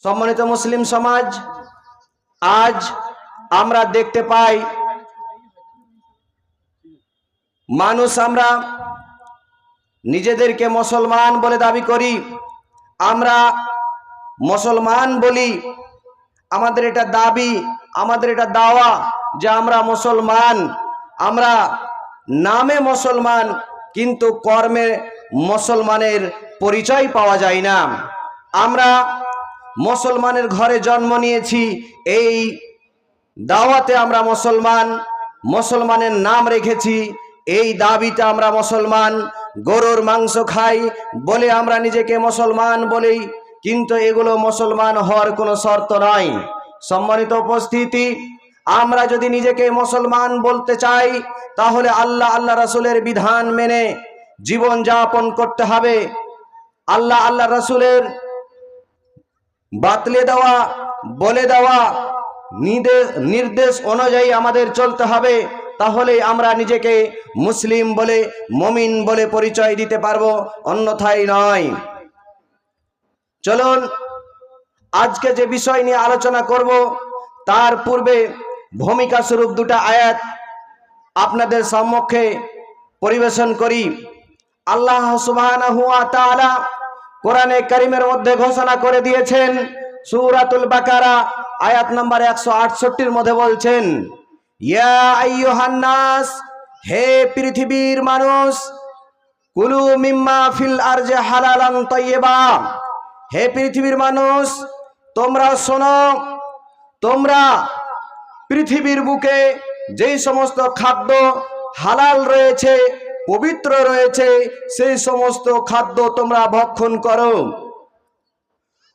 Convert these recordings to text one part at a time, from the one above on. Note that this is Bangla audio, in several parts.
সম্মানিত মুসলিম সমাজ, আজ আমরা দেখতে পাই মানুষ আমরা নিজেদেরকে মুসলমান বলে দাবি করি, আমরা মুসলমান বলি, আমাদের এটা দাবি, আমাদের এটা দাওয়া যে আমরা মুসলমান। আমরা নামে মুসলমান, কিন্তু কর্মে মুসলমানের পরিচয় পাওয়া যায় না। আমরা মুসলমানের ঘরে জন্ম নিয়েছি, এই দাওয়াতে আমরা মুসলমান, মুসলমানের নাম রেখেছি, এই দাবিতে আমরা মুসলমান। গরুর মাংস খাই বলে আমরা নিজেকে মুসলমান বলি, কিন্তু এগুলো মুসলমান হওয়ার কোনো শর্ত নয়। সম্মানিত উপস্থিতি, আমরা যদি নিজেকে মুসলমান বলতে চাই, তাহলে আল্লাহ রাসূলের বিধান মেনে জীবন যাপন করতে হবে। আল্লাহ রাসূলের বাতলে দেওয়া, বলে দেওয়া নির্দেশ অনুযায়ী আমাদের চলতে হবে। তাহলে আমরা নিজেকে মুসলিম বলে, মুমিন বলে পরিচয় দিতে পারবো, অন্যথায় নয়। চলুন আজকে যে বিষয় নিয়ে আলোচনা করব, তার পূর্বে ভূমিকা স্বরূপ দুটো আয়াত আপনাদের সম্মুখে পরিবেশন করি। আল্লাহ সুবহানাহু ওয়া তাআলা কোরআনে কারীমের মধ্যে ঘোষণা করে দিয়েছেন, সূরাতুল বাকারা আয়াত নম্বর 168 মধ্যে বলছেন, ইয়া আইয়ুহান নাস, হে পৃথিবীর মানুষ, কুলু মিম্মা ফিল আরজি হালালান তাইয়্যিবা, হে পৃথিবীর মানুষ তোমরা শোনো, তোমরা পৃথিবীর বুকে যেই সমস্ত খাদ্য হালাল রয়েছে, পবিত্র রয়েছে, সেই সমস্ত খাদ্য তোমরা ভক্ষণ করো।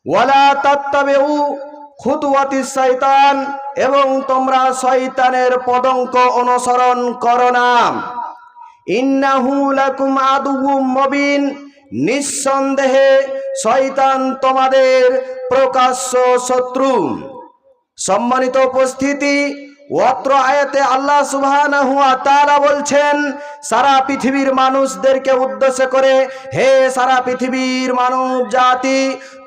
ওয়ালা তাত্তাবিউ খুতুওয়াতিস শাইতান, এবং তোমরা শয়তানের পদঙ্ক অনুসরণ করো না। ইন্নাহু লাকুম আদুউম মুবিন, নিঃসন্দেহে শয়তান তোমাদের প্রকাশ্য শত্রু। সম্মানিত উপস্থিতি, অত্র আয়াতে আল্লাহ সুবহানাহু ওয়া তাআলা বলছেন সারা পৃথিবীর মানুষদেরকে উদ্দেশ্য করে, হে সারা পৃথিবীর মানব জাতি,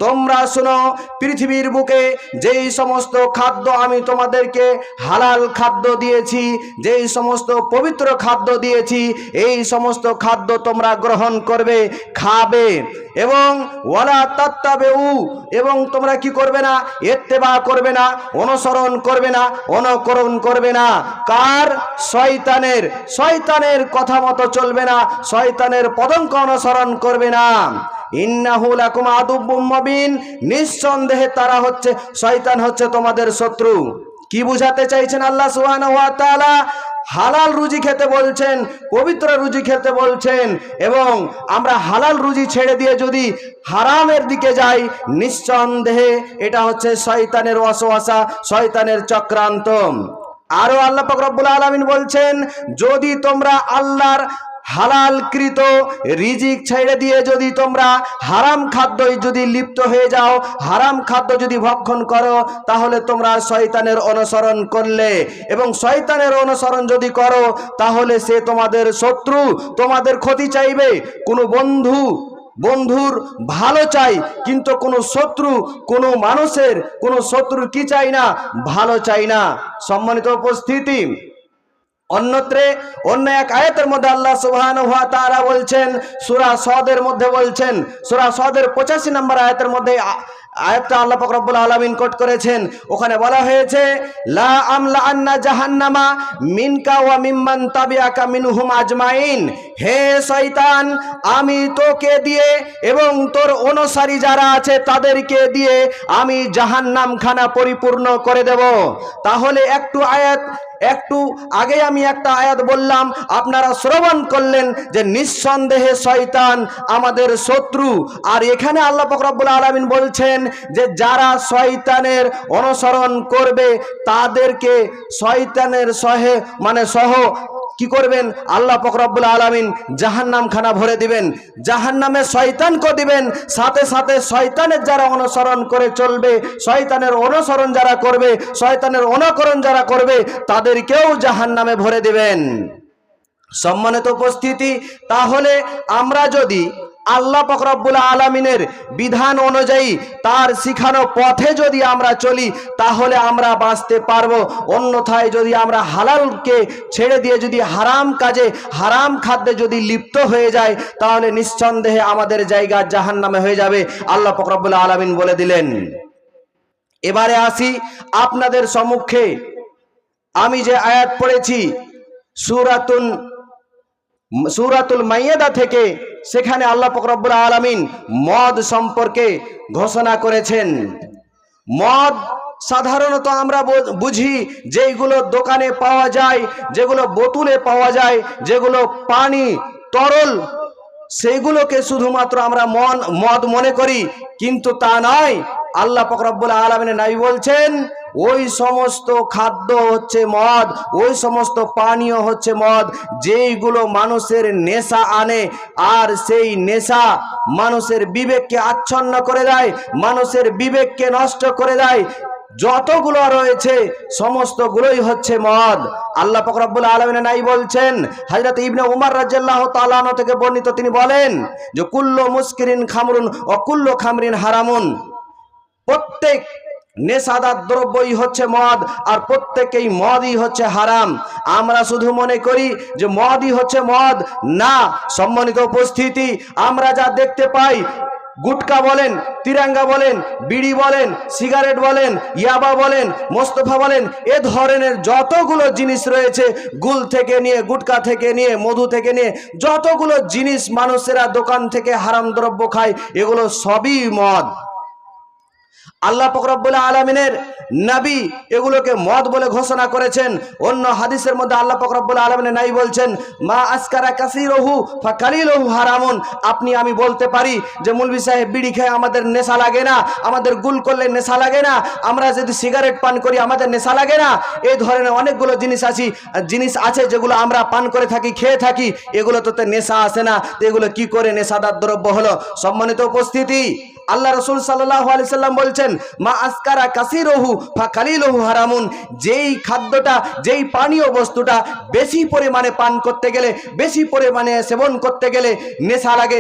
তোমরা শোনো, পৃথিবীর বুকে যেই সমস্ত খাদ্য আমি তোমাদেরকে হালাল খাদ্য দিয়েছি, যেই সমস্ত পবিত্র খাদ্য দিয়েছি, এই সমস্ত খাদ্য তোমরা গ্রহণ করবে, খাবে। এবং ওয়ালা তাত্তাবিউ, এবং তোমরা কি করবে না? ইত্তেবা করবে না, অনুসরণ করবে না, অনুকরণ করবে না। কার? শয়তানের। শয়তানের কথা মতো চলবে না, শয়তানের পদঙ্ক অনুসরণ করবে না। ইন্নাহু লাকুম আদুউম মুবিন, নিঃসন্দেহে তারা হচ্ছে, শয়তান হচ্ছে তোমাদের শত্রু। কি বুঝাতে চাইছেন আল্লাহ সুবহানাহু ওয়া তাআলা? হালাল রুজি খেতে বলছেন, পবিত্র রুজি খেতে বলছেন, এবং আমরা হালাল রুজি ছেড়ে দিয়ে যদি হারামের দিকে যাই, নিঃসন্দেহে এটা হচ্ছে শয়তানের ওয়াসওয়াসা, শয়তানের চক্রান্ত। আরো আল্লাহ পাক রব্বুল আলামিন বলছেন, যদি তোমরা আল্লাহর হালালকৃত রিজিক ছেড়ে দিয়ে যদি তোমরা হারাম খাদ্যই যদি লিপ্ত হয়ে যাও, হারাম খাদ্য যদি ভক্ষণ করো, তাহলে তোমরা শয়তানের অনুসরণ করলে, এবং শয়তানের অনুসরণ যদি করো, তাহলে সে তোমাদের শত্রু, তোমাদের ক্ষতি চাইবে। কোনো বন্ধুর ভালো চাই, কিন্তু কোনো শত্রু, কোনো মানুষের কোনো শত্রু কি চাই না? ভালো চাই না। সম্মানিত উপস্থিতি, অন্যত্রে অন্য এক আয়াতের মধ্যে আল্লাহ সুবহানাহু ওয়া তাআলা বলছেন, সূরা সদের মধ্যে বলছেন, সূরা সদের 85 নম্বর আয়াতের মধ্যে আয়াতটা আল্লাহ পাক রব্বুল আলামিন কোট করেছেন। ওখানে বলা হয়েছে, লা আমলা আন্না জাহান্নামা মিনকা ওয়া মিম্মান তাবিআকা মিনহুম আজমাইন, হে শয়তান, আমি তোকে দিয়ে এবং তোর অনুসারী যারা আছে তাদেরকে দিয়ে আমি জাহান্নামখানা পরিপূর্ণ করে দেব। তাহলে একটু আগে আমি একটা আয়াত বললাম, আপনারা শ্রবণ করলেন যে নিঃসন্দেহে শয়তান আমাদের শত্রু। আর এখানে আল্লাহ পাক রব্বুল আলামিন বলছেন যে যারা শয়তানের অনুসরণ করবে, তাদেরকে শয়তানের সহ কি করবেন? আল্লাহ পাক রব্বুল আলামিন জাহান্নামখানা ভরে দিবেন, জাহান্নামে শয়তানকে দিবেন, সাথে সাথে শয়তানের যারা অনুসরণ করে চলবে, শয়তানের অনুসরণ যারা করবে, শয়তানের অনুকরণ যারা করবে, তাদেরকেও জাহান্নামে ভরে দিবেন। সম্মানিত উপস্থিতি, তাহলে আমরা যদি আল্লাহ পাক রব্বুল আলামিনের বিধান অনুযায়ী তার শিখানো পথে যদি আমরা চলি তাহলে আমরা বাঁচতে পারবো। অন্যথায় যদি আমরা হালালকে ছেড়ে দিয়ে যদি হারাম কাজে হারাম খাদ্যে যদি লিপ্ত হয়ে যায় তাহলে নিঃসন্দেহে আমাদের জায়গা জাহান্নামে হয়ে যাবে। আল্লাহ পাক রব্বুল আলামিন বলে দিলেন। এবারে আসি আপনাদের সম্মুখে আমি যে আয়াত পড়েছি সূরাতুল মাইয়াদা থেকে, সেখানে আল্লাহ পাক রব্বুল আলামিন মদ সম্পর্কে ঘোষণা করেছেন। মদ সাধারণত আমরা বুঝি যেগুলো দোকানে পাওয়া যায়, যেগুলো বোতলে পাওয়া যায়, যেগুলো পানি তরল, সেগুলোকে শুধুমাত্র আমরা মদ মনে করি, কিন্তু তা নয়। আল্লাহ পাক রব্বুল আলামিনের নবী বলছেন ওই সমস্ত খাদ্য হচ্ছে মদ, ওই সমস্ত পানীয় হচ্ছে মদ যেইগুলো মানুষের নেশা আনে, আর সেই নেশা মানুষের বিবেককে আচ্ছন্ন করে দেয়, মানুষের বিবেককে নষ্ট করে দেয়। যতগুলো রয়েছে সমস্তগুলোই হচ্ছে মদ। আল্লাহ পাক রব্বুল আলামিন নাই বলছেন, হযরত ইবনে উমর রাদিয়াল্লাহু তাআলা আনহু থেকে বর্ণিত, তিনি বলেন যে কুল্লু মুসকিরিন খামরুন ও কুল্লু খামরিন হারামুন, প্রত্যেক নেশাদার দ্রব্যই হচ্ছে মদ আর প্রত্যেকই মদই হচ্ছে হারাম। আমরা শুধু মনে করি যে মদই হচ্ছে মদ, না। সম্মানিত উপস্থিতি, আমরা যা দেখতে পাই, গুটকা বলেন, তিরাঙ্গা বলেন, বিড়ি বলেন, সিগারেট বলেন, ইয়াবা বলেন, মোস্তফা বলেন, এ ধরনের যতগুলো জিনিস রয়েছে, গুল থেকে নিয়ে, গুটকা থেকে নিয়ে, মধু থেকে নিয়ে যতগুলো জিনিস মানুষেরা দোকান থেকে হারাম দ্রব্য খায়, এগুলো সবই মদ। আল্লাহ পাক রব্বুল আলামিনের নবী এগুলোকে মদ বলে ঘোষণা করেছেন। অন্য হাদিসের মধ্যে আল্লাহ পাক রব্বুল আলামিনের নবী বলছেন মা আসকারা কাসীরুহু ফাকালিলুহু হারামুন। আপনি আমি বলতে পারি যে মৌলভী সাহেব বিড়ি খেয়ে আমাদের নেশা লাগে না, আমাদের গুল করলে নেশা লাগে না, আমরা যদি সিগারেট পান করি আমাদের নেশা লাগে না। এই ধরনের অনেকগুলো জিনিস আছে যেগুলো আমরা পান করে থাকি, খেয়ে থাকি, এগুলো তো নেশা আসে না, তো এগুলো কি করে নেশাদার দ্রব্য হলো? সম্মানিত উপস্থিতি, আল্লাহ রাসূল সাল্লাল্লাহু আলাইহি সাল্লাম বলছেন মা আসকারা কাসীরুহু ফাকালিলুহু হারামুন। যেই খাদ্যটা, যেই পানীয় বস্তুটা বেশি পরিমাণে পান করতে গেলে, বেশি পরিমাণে সেবন করতে গেলে নেশা লাগে,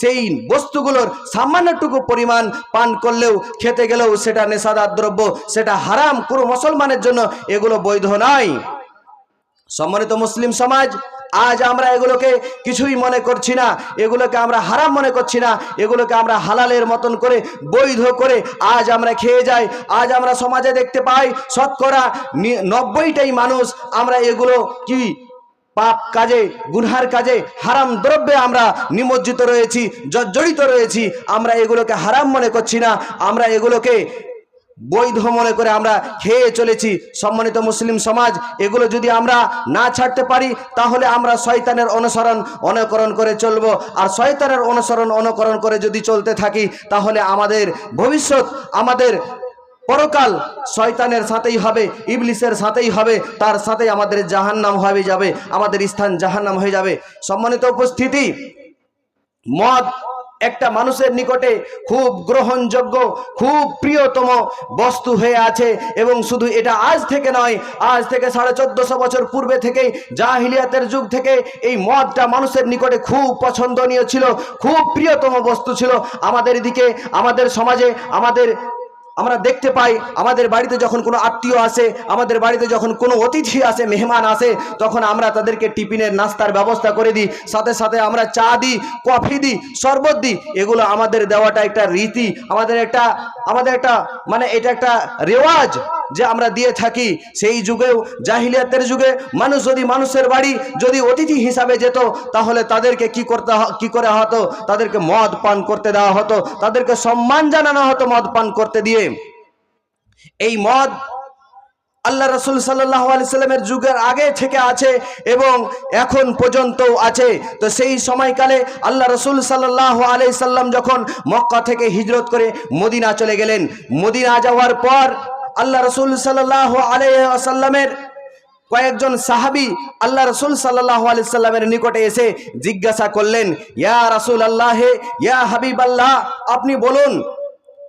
সেই বস্তুগুলোর সামান্যটুকু পরিমাণ পান করলেও, খেতে গেলেও সেটা নেশাদার দ্রব্য, সেটা হারাম। কোনো মুসলমানের জন্য এগুলো বৈধ নয়। সম্মানিত মুসলিম সমাজ, আজ আমরা এগুলোকে কিছুই মনে করছি না, এগুলোকে আমরা হারাম মনে করছি না, এগুলোকে আমরা হালালের মতন করে, বৈধ করে আজ আমরা খেয়ে যাই। আজ আমরা সমাজে দেখতে পাই শতকরা 90টাই মানুষ আমরা এগুলো কি পাপ কাজে, গুনহার কাজে, হারাম দ্রব্যে আমরা নিমজ্জিত রয়েছি, জর্জরিত রয়েছি। আমরা এগুলোকে হারাম মনে করছি না, আমরা এগুলোকে বৈধ মনে করে আমরা খেয়ে চলেছি। সম্মানিত মুসলিম সমাজ, এগুলো যদি আমরা না ছাড়তে পারি তাহলে আমরা শয়তানের অনুকরণ করে চলব। আর শয়তানের অনুকরণ করে যদি চলতে থাকি তাহলে আমাদের ভবিষ্যৎ, আমাদের পরকাল শয়তানের সাথেই হবে, ইবলিসের সাথেই হবে, তার সাথেই আমাদের জাহান্নাম হয়ে যাবে, আমাদের স্থান জাহান্নাম হয়ে যাবে। সম্মানিত উপস্থিতি, মদ একটা মানুষের নিকটে খুব গ্রহণযোগ্য, খুব প্রিয়তম বস্তু হয়ে আছে। এবং শুধু এটা আজ থেকে নয়, আজ থেকে 1450 বছর পূর্বে থেকেই, জাহিলিয়াতের যুগ থেকে এই মদটা মানুষের নিকটে খুব পছন্দনীয় ছিল, খুব প্রিয়তম বস্তু ছিল। আমাদের এদিকে, আমাদের সমাজে, আমরা দেখতে পাই আমাদের বাড়িতে যখন কোনো আত্মীয় আসে, আমাদের বাড়িতে যখন কোনো অতিথি আসে, মেহমান আসে, তখন আমরা তাদেরকে টিফিনের নাস্তার ব্যবস্থা করে দিই, সাথে সাথে আমরা চা দিই, কফি দিই, শরবত দিই। এগুলো আমাদের দেওয়াটা একটা রীতি, আমাদের একটা মানে এটা একটা রেওয়াজ যে আমরা দিয়ে থাকি। সেই যুগেও, জাহিলিয়াতের যুগে, মানুষ যদি মানুষের বাড়ি যদি অতিথি হিসাবে যেত তাহলে তাদেরকে কি করে হতো? তাদেরকে মদ পান করতে দেওয়া হতো, তাদেরকে সম্মান জানানো হতো মদ পান করতে দিয়ে। এই মদ আল্লাহ রাসূল সাল্লাল্লাহু আলাইহি সাল্লামের যুগের আগে থেকে আছে এবং এখন পর্যন্তও আছে। তো সেই সময়কালে আল্লাহ রাসূল সাল্লাল্লাহু আলাইহি সাল্লাম যখন মক্কা থেকে হিজরত করে মদিনা চলে গেলেন, মদিনা যাওয়ার পর আল্লাহ রাসূল সাল্লাল্লাহু আলাইহি ওয়াসাল্লামের কয়েকজন সাহাবী আল্লাহ রাসূল সাল্লাল্লাহু আলাইহি সাল্লামের নিকটে এসে জিজ্ঞাসা করলেন, ইয়া রাসূলুল্লাহ, ইয়া হাবিবাল্লাহ, আপনি বলুন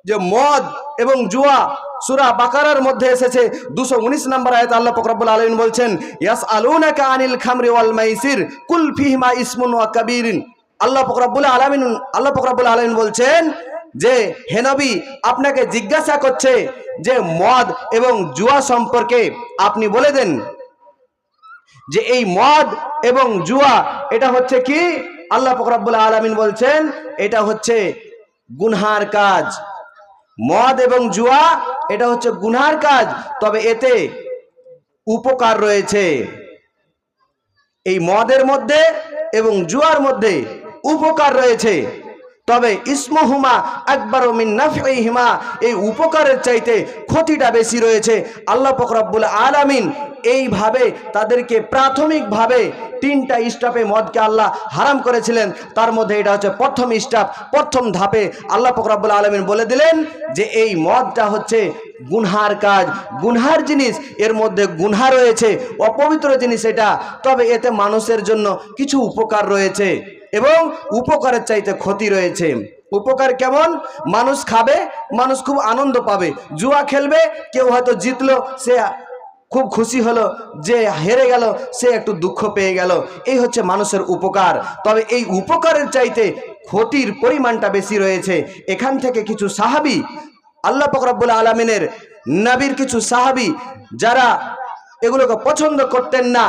যে মদ এবং জুয়া সূরা বাকারার মধ্যে এসেছে 219 নম্বর আয়াত আল্লাহ পাক রব্বুল আলামিন বলছেন ইয়াসআলুনাকা আনিল খামরি ওয়াল মাইসির কুল ফিহিমা ইসমুন ওয়া কাবীরুন আল্লাহ পাক রব্বুল আলামিন বলছেন যে হে নবী, আপনাকে জিজ্ঞাসা করছে যে মদ এবং জুয়া সম্পর্কে আপনি বলে দেন যে এই মদ এবং জুয়া এটা হচ্ছে কি। আল্লাহ পাক রব্বুল আলামিন বলছেন এটা হচ্ছে গুনহার কাজ। মদ এবং জুয়া এটা হচ্ছে গুনহার কাজ, তবে এতে উপকার রয়েছে। এই মদের মধ্যে এবং জুয়ার মধ্যে উপকার রয়েছে, তবে ইসমহুমা আকবারু মিন নাফইহিমা, এই উপকারের চাইতে ক্ষতিটা বেশি রয়েছে। আল্লাহ পাক রব্বুল আলামিন এইভাবে তাদেরকে প্রাথমিকভাবে 3টা স্টেপে মদকে আল্লাহ হারাম করেছিলেন। তার মধ্যে এটা হচ্ছে প্রথম স্টেপ, প্রথম ধাপে আল্লাহ পাক রব্বুল আলামিন বলে দিলেন যে এই মদটা হচ্ছে গুনহার কাজ, গুনহার জিনিস, এর মধ্যে গুনহা রয়েছে, অপবিত্র জিনিস এটা, তবে এতে মানুষের জন্য কিছু উপকার রয়েছে এবং উপকারের চাইতে ক্ষতি রয়েছে। উপকার কেমন? মানুষ খাবে, মানুষ খুব আনন্দ পাবে। জুয়া খেলবে, কেউ হয়তো জিতলো, সে খুব খুশি হলো, যে হেরে গেল সে একটু দুঃখ পেয়ে গেল। এই হচ্ছে মানুষের উপকার, তবে এই উপকারের চাইতে ক্ষতির পরিমাণটা বেশি রয়েছে। এখান থেকে কিছু সাহাবী, আল্লাহ পাক রব্বুল আলামিনের নবীর কিছু সাহাবী যারা এগুলোকে পছন্দ করতেন না,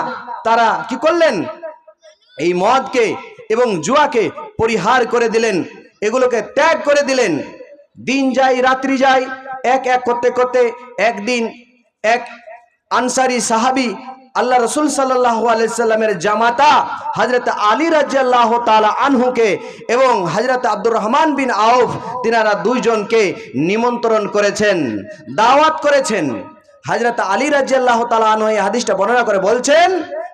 তারা কি করলেন? এই মদকে এবং জুয়াকে পরিহার করে দিলেন, এগুলোকে ত্যাগ করে দিলেন। দিন যায় রাত্রি যায়, এক এক করতে করতে একদিন এক আনসারী সাহাবী আল্লাহ রসুল সাল্লাল্লাহু আলাইহি সাল্লামের জামাতা হযরত আলী রাদিয়াল্লাহু তাআলা আনহুকে এবং হযরত আব্দুর রহমান বিন আউফ, তিনারা দুইজনকে নিমন্ত্রণ করেছেন, দাওয়াত করেছেন। হযরত আলী রাদিয়াল্লাহু তাআলা আনহু এই হাদিসটা বর্ণনা করে বলছেন,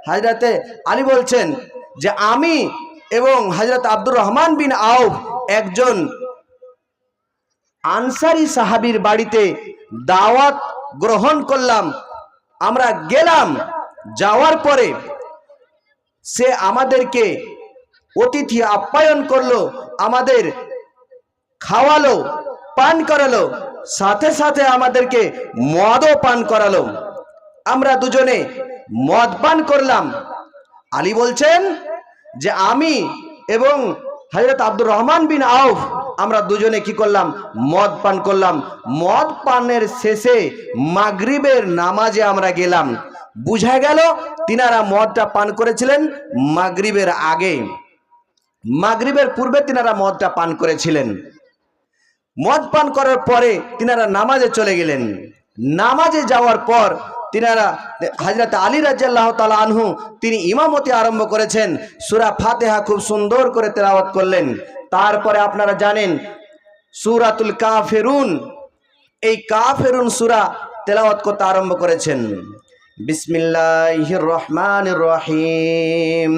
হযরত আলী বলছেন যে আমি এবং হযরত আব্দুর রহমান বিন আউফ একজন আনসারী সাহাবীর বাড়িতে দাওয়াত গ্রহণ করলাম। আমরা গেলাম, যাওয়ার পরে সে আমাদেরকে অতিথি আপ্যায়ন করলো, আমাদের খাওয়ালো, পান করালো, সাথে সাথে আমাদেরকে মদও পান করালো। আমরা দুজনে মদ পান করলাম। আলী বলছেন যে আমি এবং হযরত আব্দুর রহমান বিন আউফ আমরা দুজনে কি করলাম? মদ পান করলাম। মদ পানের শেষে মাগরিবের নামাজে আমরা গেলাম। বুঝা গেল তিনারা মদটা পান করেছিলেন মাগরিবের আগে, মাগরিবের পূর্বে তিনারা মদটা পান করেছিলেন। মদ পান করার পরে তিনারা নামাজে চলে গেলেন। নামাজে যাওয়ার পর তিনারা হযরত আলী রাদিয়াল্লাহু তাআলা আনহু তিনি ইমামতি আরম্ভ করেছেন, সূরা ফাতিহা খুব সুন্দর করে তেলাওয়াত করলেন। তারপরে আপনারা জানেন সূরাতুল কাফিরুন, এই কাফিরুন সূরা তেলাওয়াত করতে আরম্ভ করেছেন। বিসমিল্লাহির রহমানির রহিম,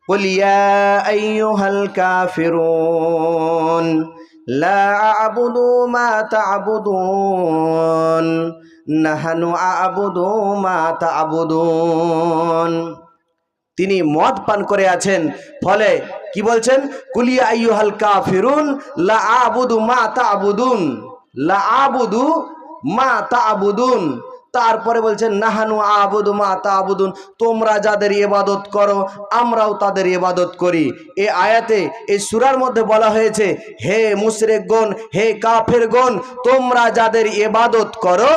কুল ইয়া আইয়ুহাল কাফিরুন লা আ'বুদু মা তা'বুদুন নাহনু আ'বুদু মা তা'বুদুন। তিনি মদ পান করে আছেন, ফলে কি বলছেন? কুল ইয়া আইয়ুহাল কাফিরুন লা আ'বুদু মা তা'বুদুন, লা আ'বুদু মা তা'বুদুন। তারপরে বলছেন নাহানু আ'বুদু মা তা'বুদুন, তোমরা যাদের ইবাদত করো আমরাও তাদের ইবাদত করি। এই আয়াতে এই সূরার মধ্যে বলা হয়েছে, হে মুশরিকগণ, হে কাফেরগণ, তোমরা যাদের ইবাদত করো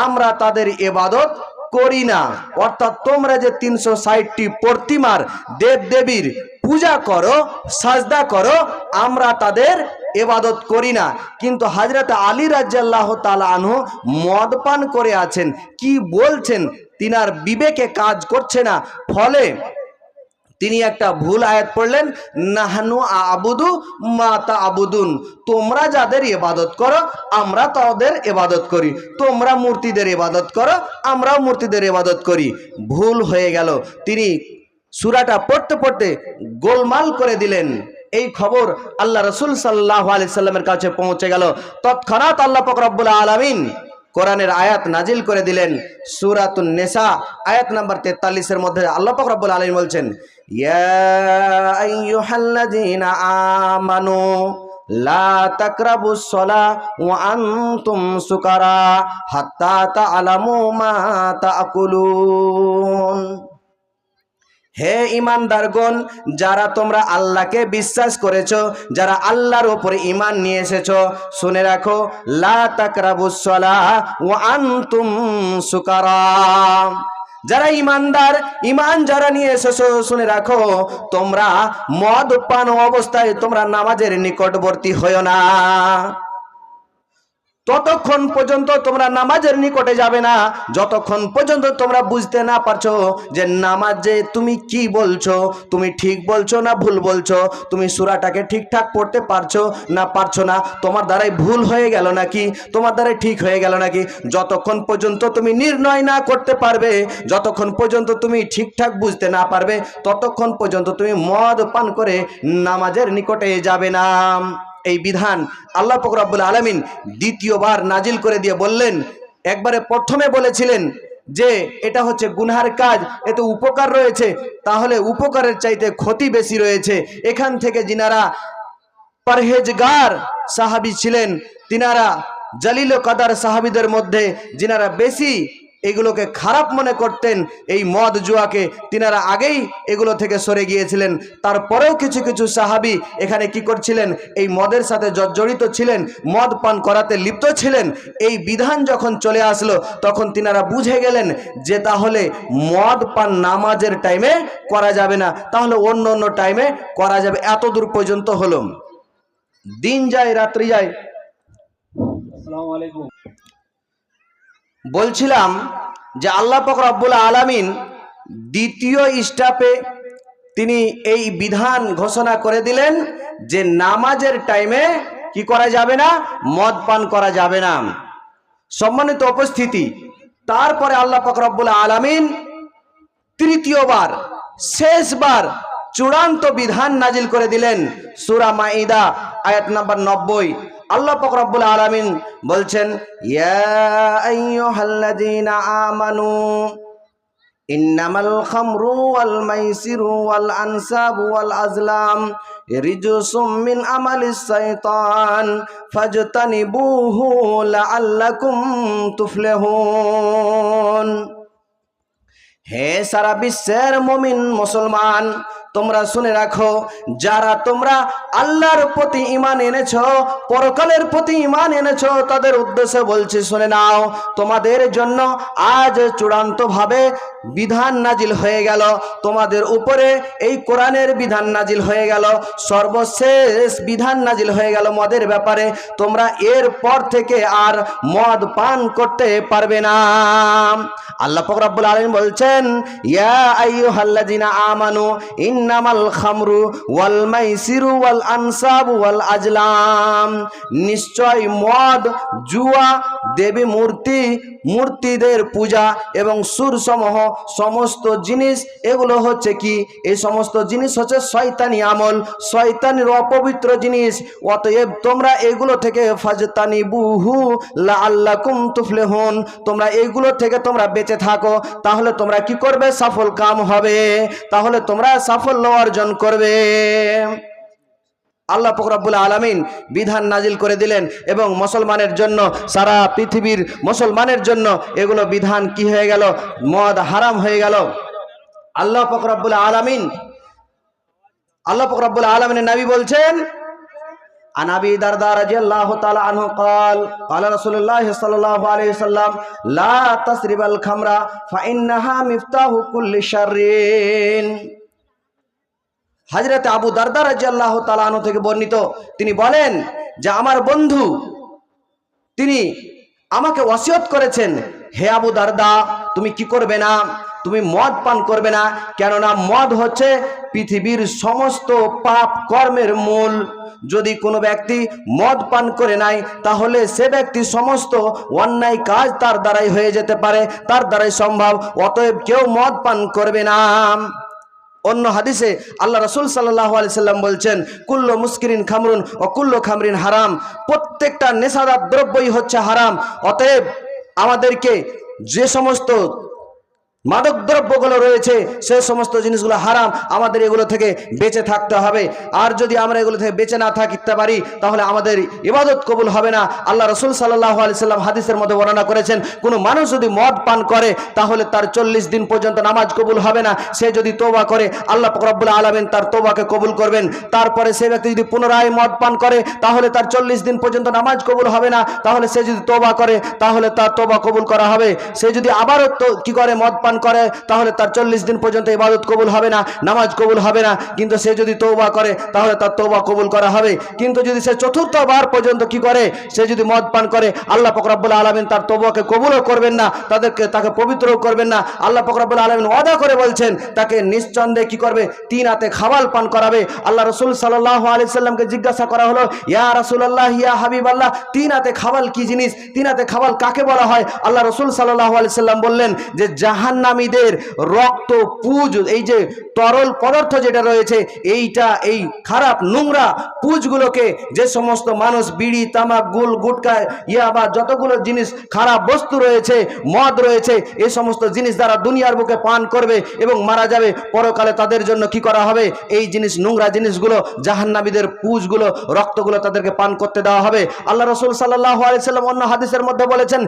আমরা তাদের ইবাদত করি না। অর্থাৎ তোমরা যে 360টি প্রতিমার দেব দেবীর পূজা করো, সাজদা করো, আমরা তাদের ইবাদত করি না। কিন্তু হযরত আলী রাদিয়াল্লাহু তাআলা আনহু মদ পান করে আছেন, কি বলছেন তিনার বিবেকে কাজ করছে না, ফলে তিনি একটা ভুল আয়াত পড়লেন, নাহনু আ'বুদু মা তা'বুদুন, তোমরা যাদের ইবাদত করো আমরা তাদের ইবাদত করি, তোমরা মূর্তিদের ইবাদত করো আমরাও মূর্তিদের ইবাদত করি। ভুল হয়ে গেল। তিনি সূরাটা পড়তে পড়তে গোলমাল করে দিলেন। এই খবর আল্লাহ রাসূল সাল্লাল্লাহু আলাইহি সাল্লামের কাছে পৌঁছে গেল। তৎক্ষণাৎ আল্লাহ পাক রব্বুল আলামিন কোরআনের আয়াত নাজিল করে দিলেন। সূরাতুন নিসা আয়াত নাম্বার 43 এর মধ্যে আল্লাহ পাক রব্বুল আলামিন বলছেন, ইয়া আইয়ুহাল্লাযীনা আমানু লা তাকরাবুস সালাহ ওয়া আনতুম সুকারা হাত্তা তা'লামু মা তা'কুলুন। হে ইমানদারগণ, যারা তোমরা আল্লাহকে বিশ্বাস করেছো, যারা আল্লাহর উপরে ঈমান নিয়ে এসেছো, শুনে রাখো, লা তাকরাবুস সালাহ ওয়া আনতুম সুকারা। যারা ইমানদার, ঈমান যারা নিয়ে এসেছো, শুনে রাখো, তোমরা মদ পান অবস্থায় তোমরা নামাজের নিকটবর্তী হইও না। ততক্ষণ পর্যন্ত তোমরা নামাজের নিকটে যাবে না যতক্ষণ পর্যন্ত তোমরা বুঝতে না পারছো যে নামাজে তুমি কি বলছো, তুমি ঠিক বলছো না ভুল বলছো, তুমি সূরাটাকে ঠিকঠাক পড়তে পারছো না পারছো না, তোমার দ্বারাই ভুল হয়ে গেল নাকি তোমার দ্বারাই ঠিক হয়ে গেল নাকি, যতক্ষণ পর্যন্ত তুমি নির্ণয় না করতে পারবে, যতক্ষণ পর্যন্ত তুমি ঠিকঠাক বুঝতে না পারবে, ততক্ষণ পর্যন্ত তুমি মদ পান করে নামাজের নিকটে যাবে না। এই বিধান আল্লাহ পাক রব্বুল আলামিন দ্বিতীয়বার নাজিল করে দিয়ে বললেন, একবারে প্রথমে বলেছিলেন যে এটা হচ্ছে গুনহার কাজ, এতে উপকার রয়েছে, তাহলে উপকারের চাইতে ক্ষতি বেশি রয়েছে। এখান থেকে যিনারা পরহেজগার সাহাবী ছিলেন, তিনারা জালিল ও কাদার সাহাবীদের মধ্যে যিনারা বেশি এগুলোকে খারাপ মনে করতেন, এই মদ জুয়াকে, তিনারা আগেই এগুলো থেকে সরে গিয়েছিলেন। তারপরেও কিছু কিছু সাহাবী এখানে কি করছিলেন, এই মদের সাথে জড়িত ছিলেন, মদ পান করাতে লিপ্ত ছিলেন। এই বিধান যখন চলে আসলো তখন তিনারা বুঝে গেলেন যে তাহলে মদ পান নামাজের টাইমে করা যাবে না, তাহলে অন্য অন্য টাইমে করা যাবে। এত দূর পর্যন্ত হলো। দিন যায় রাত্রি যায়। আসসালামু আলাইকুম। বলছিলাম যে আল্লাহ পাক রব্বুল আলামিন দ্বিতীয় স্টেপে তিনি এই বিধান ঘোষণা করে দিলেন যে নামাজের টাইমে কি করা যাবে না, মদ পান করা যাবে না। সম্মানিত উপস্থিতি, তারপরে আল্লাহ পাক রব্বুল আলামিন তৃতীয়বার, শেষবার চূড়ান্ত বিধান নাজিল করে দিলেন। সূরা মাইদা আয়াত নাম্বার 90। আল্লাহ পাক রব্বুল আলামিন বলছেন, ইয়া আইয়ুহাল্লাযীনা আমানু ইন্নামাল খামরু ওয়াল মাইসিরু ওয়াল আনসাবু ওয়াল আজলাম রিজসুম মিন আমালিস শাইতান ফাজতানিবুহু লাআল্লাকুম তুফলিহুন। হে সারা বিশ্বের মুমিন মুসলমান, তোমরা শুনে রাখো, যারা তোমরা আল্লাহর প্রতি ঈমান এনেছো, পরকালের প্রতি ঈমান এনেছো, তাদের উদ্দেশ্যে বলছি, শুনে নাও, তোমাদের জন্য আজ চূড়ান্তভাবে বিধান নাজিল হয়ে গেল, তোমাদের উপরে এই কোরআনের বিধান নাজিল হয়ে গেল, সর্বশেষ বিধান নাজিল হয়ে গেল মদের ব্যাপারে। তোমরা এর পর থেকে আর মদ পান করতে পারবে না। আল্লাহ পাক রব্বুল আলামিন বলছেন, ইয়া আইয়ুহাল্লাযীনা আমানু ইন্নামাল খামরু ওয়াল মাইসিরু ওয়াল আনসাবু ওয়াল আজলাম, নিশ্চয় মদ, জুয়া, দেবী মূর্তি, মূর্তিদের পূজা এবং সুরসমূহ সমস্ত জিনিস, এগুলো হচ্ছে কি, এই সমস্ত জিনিস হচ্ছে শয়তানি আমল, শয়তানির অপবিত্র জিনিস। অতএব তোমরা এগুলো থেকে ফাজতানিবুহু লাআল্লাকুম তুফলিহুন, তোমরা এগুলো থেকে তোমরা বেঁচে থাকো, তাহলে তোমরা কি করবে, সফল কাম হবে, তাহলে তোমরা সাফল্য অর্জন করবে। আল্লাহ পাক রব্বুল আলামিন বিধান নাজিল করে দিলেন এবং মুসলমানের জন্য, সারা পৃথিবীর মুসলমানের জন্য এগুলো বিধান কি হয়ে গেল, মদ হারাম হয়ে গেল। আল্লাহ পাক রব্বুল আলামিনের নবী বলছেন, عن أبي درداء رضي الله تعالى عنه قال قال رسول الله صلى الله عليه وسلم لا تشرب الخمر فإنها مفتاح كل شر। হযরত আবু দারদা রাদিয়াল্লাহু তাআলা আনহু থেকে বর্ণিত, তিনি বলেন যে আমার বন্ধু তিনি আমাকে ওসিয়ত করেছেন, হে আবু দারদা, তুমি কি করবে না, তুমি মদ পান করবে না, কেননা মদ হচ্ছে পৃথিবীর সমস্ত পাপ কর্মের মূল। যদি কোনো ব্যক্তি মদ পান করে নাই, তাহলে সে ব্যক্তি সমস্ত অন্যায় কাজ তার দ্বারাই হয়ে যেতে পারে, তার দ্বারাই সম্ভব। অতএব কেউ মদ পান করবে না। অন্য হাদিসে আল্লাহ রাসূল সাল্লাল্লাহু আলাইহি সাল্লাম বলছেন, কুল্লু মুসকিরিন খামরুন ও কুল্লু খামরিন হারাম, প্রত্যেকটা নেশাদার দ্রব্যই হচ্ছে হারাম। অতএব আমাদেরকে যে সমস্ত মাদক দ্রব্যগুলো রয়েছে সে সমস্ত জিনিসগুলো হারাম, আমাদের এগুলো থেকে বেঁচে থাকতে হবে। আর যদি আমরা এগুলো থেকে বেঁচে না থাকতে পারি তাহলে আমাদের ইবাদত কবুল হবে না। আল্লাহ রাসূল সাল্লাল্লাহু আলাইহি সাল্লাম হাদিসের মধ্যে বর্ণনা করেছেন, কোনো মানুষ যদি মদ পান করে তাহলে তার 40 দিন পর্যন্ত নামাজ কবুল হবে না। সে যদি তওবা করে আল্লাহ পাক রব্বুল আলামিন তার তওবাকে কবুল করবেন। তারপরে সে ব্যক্তি যদি পুনরায় মদ পান করে তাহলে তার 40 দিন পর্যন্ত নামাজ কবুল হবে না। তাহলে সে যদি তওবা করে তাহলে তার তওবা কবুল করা হবে। সে যদি আবারও কি করে মদ পান করে তাহলে তার 40 দিন পর্যন্ত ইবাদত কবুল হবে না, নামাজ কবুল হবে না। কিন্তু সে যদি তওবা করে তাহলে তার তওবা কবুল করা হবে। কিন্তু যদি সে চতুর্থবার পর্যন্ত কি করে, সে যদি মদ পান করে আল্লাহ পাক রব্বুল আলামিন তার তওবাকে কবুলও করবেন না, তাকে পবিত্রও করবেন না। আল্লাহ পাক রব্বুল আলামিন ওয়াদা করে বলছেন তাকে নিঃসন্দেহে কি করবে, 3 হাতে খাবাল পান করাবে। আল্লাহ রাসূল সাল্লাল্লাহু আলাইহি সাল্লামকে জিজ্ঞাসা করা হলো, ইয়া রাসূলুল্লাহ ইয়া হাবিবাল্লাহ, 3 হাতে খাবাল কি জিনিস, 3 হাতে খাবাল কাকে বলা হয়? আল্লাহ রাসূল সাল্লাল্লাহু আলাইহি সাল্লাম বললেন যে জাহান্নামীদের রক্ত, পুজ, এই যে তরল পদার্থ যেটা রয়েছে এইটা, এই খারাপ নোংরা পুজগুলোকে যে সমস্ত মানুষ বিড়ি, তামাক, গুল, গুটকা, ইয়াবা, যতগুলো জিনিস খারাপ বস্তু রয়েছে, মদ রয়েছে, এই সমস্ত জিনিস দ্বারা দুনিয়ার বুকে পান করবে এবং মারা যাবে, পরকালে তাদের জন্য কি করা হবে, এই জিনিস, নোংরা জিনিসগুলো, জাহান্নামীদের পুজগুলো, রক্তগুলো তাদেরকে পান করতে দেওয়া হবে। আল্লাহ রাসূল সাল্লাল্লাহু আলাইহি সাল্লাম অন্য হাদিসের মধ্যে বলেছেন,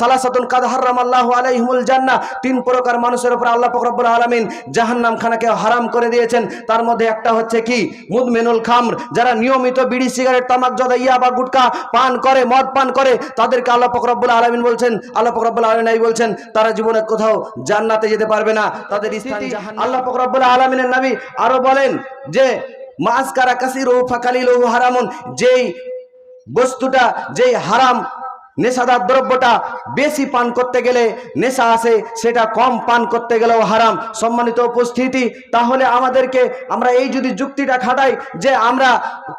সালাসাতুন কাদ হারামাল্লাহু আলাইহিমুল জান্নাহ, 3 প্রকার মানুষের উপর আল্লাহ পাক রব্বুল আলামিন জাহান্নাম খানাকে হারাম করে দিয়েছেন। তার মধ্যে একটা হচ্ছে কি, মুদমিনুল খামর, যারা নিয়মিত বিড়ি, সিগারেট, তামাক, জর্দা, ইয়াবা, গুটকা পান করে, মদ পান করে, তাদেরকে আল্লাহ পাক রব্বুল আলামিন বলছেন, আল্লাহ পাক রব্বুল আলামিন এই বলছেন তারা জীবনে কোথাও জান্নাতে যেতে পারবে না, তাদের স্থান জাহান্নাম। আল্লাহ পাক রব্বুল আলামিনের নবী আরো বলেন যে মাসকারা কাসিরুহু ফাকালিলুহু হারামুন, যেই বস্তুটা, যেই হারাম নেশাদার দ্রব্যটা বেশি পান করতে গেলে নেশা আসে, সেটা কম পান করতে গেলেও হারাম। সম্মানিত উপস্থিতি, তাহলে আমাদেরকে, আমরা এই যদি যুক্তিটা খাটাই যে আমরা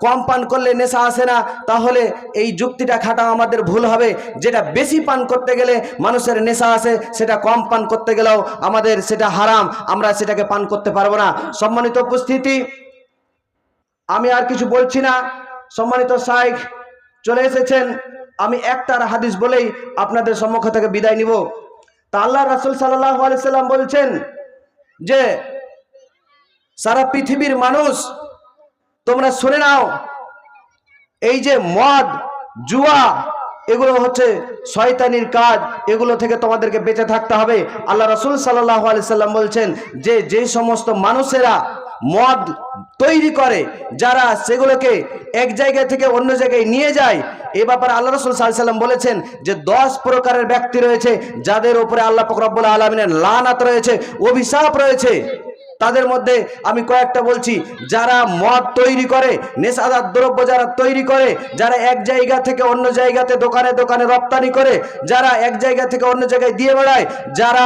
কম পান করলে নেশা আসে না, তাহলে এই যুক্তিটা খাটা আমাদের ভুল হবে। যেটা বেশি পান করতে গেলে মানুষের নেশা আসে, সেটা কম পান করতে গেলেও আমাদের সেটা হারাম, আমরা সেটাকে পান করতে পারবো না। সম্মানিত উপস্থিতি, আমি আর কিছু বলছি না, সম্মানিত শাইখ চলে এসেছেন, আমি একটার হাদিস বলেই আপনাদের সম্মুখ থেকে বিদায় নিব। তা আল্লাহ রাসূল সাল্লাল্লাহু আলাইহি সাল্লাম বলছেন যে সারা পৃথিবীর মানুষ তোমরা শুনে নাও, এই যে মদ, জুয়া, এগুলো হচ্ছে শয়তানির কাজ, এগুলো থেকে তোমাদেরকে বেঁচে থাকতে হবে। আল্লাহ রাসূল সাল্লাল্লাহু আলাইহি সাল্লাম বলছেন যে যে সমস্ত মানুষেরা মদ তৈরি করে, যারা সেগুলোকে এক জায়গা থেকে অন্য জায়গায় নিয়ে যায়, এ ব্যাপারে আল্লাহ রাসূল সাল্লাল্লাহু আলাইহি সাল্লাম বলেছেন যে 10 প্রকারের ব্যক্তি রয়েছে যাদের উপরে আল্লাহ পাক রব্বুল আলামিনের লানাত রয়েছে, অভিশাপ রয়েছে। তাদের মধ্যে আমি কয়েকটা বলছি। যারা মদ তৈরি করে, নেশাদার দ্রব্য যারা তৈরি করে, যারা এক জায়গা থেকে অন্য জায়গাতে দোকানে দোকানে রপ্তানি করে, যারা এক জায়গা থেকে অন্য জায়গায় দিয়ে বেড়ায়, যারা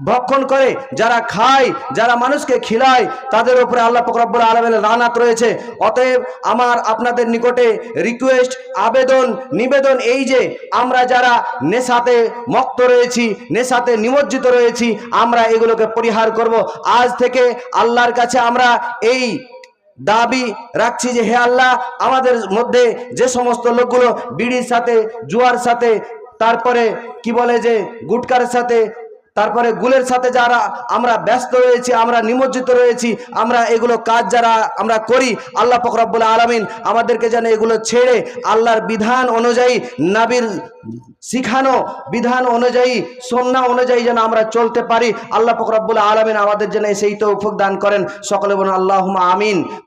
ভক্ষণ করে, যারা খায়, যারা মানুষকে খিলায়, তাদের উপরে আল্লাহ পাক রব্বুল আলামিনের লানাত রয়েছে। অতএব আমার আপনাদের নিকটে রিকোয়েস্ট, আবেদন, নিবেদন এই যে আমরা যারা নেশাতে মত্ত রয়েছি, নেশাতে নিমজ্জিত রয়েছি, আমরা এগুলোকে পরিহার করব। আজ থেকে আল্লাহর কাছে আমরা এই দাবি রাখছি যে হে আল্লাহ, আমাদের মধ্যে যে সমস্ত লোকগুলো বিড়ির সাথে, জুয়ার সাথে, তারপরে কি বলে যে গুটকার সাথে, তারপরে গুলের সাথে যারা আমরা ব্যস্ত রয়েছি, আমরা নিমজ্জিত রয়েছি, আমরা এগুলো কাজ যারা আমরা করি, আল্লাহ পাক রব্বুল আলামিন আমাদেরকে যেন এগুলো ছেড়ে আল্লাহর বিধান অনুযায়ী, নবীর শিখানো বিধান অনুযায়ী, সুন্নাহ অনুযায়ী যেন আমরা চলতে পারি। আল্লাহ পাক রব্বুল আলামিন আমাদের জন্য সেই তৌফিক দান করেন। সকলে বলুন আল্লাহুম্মা আমিন।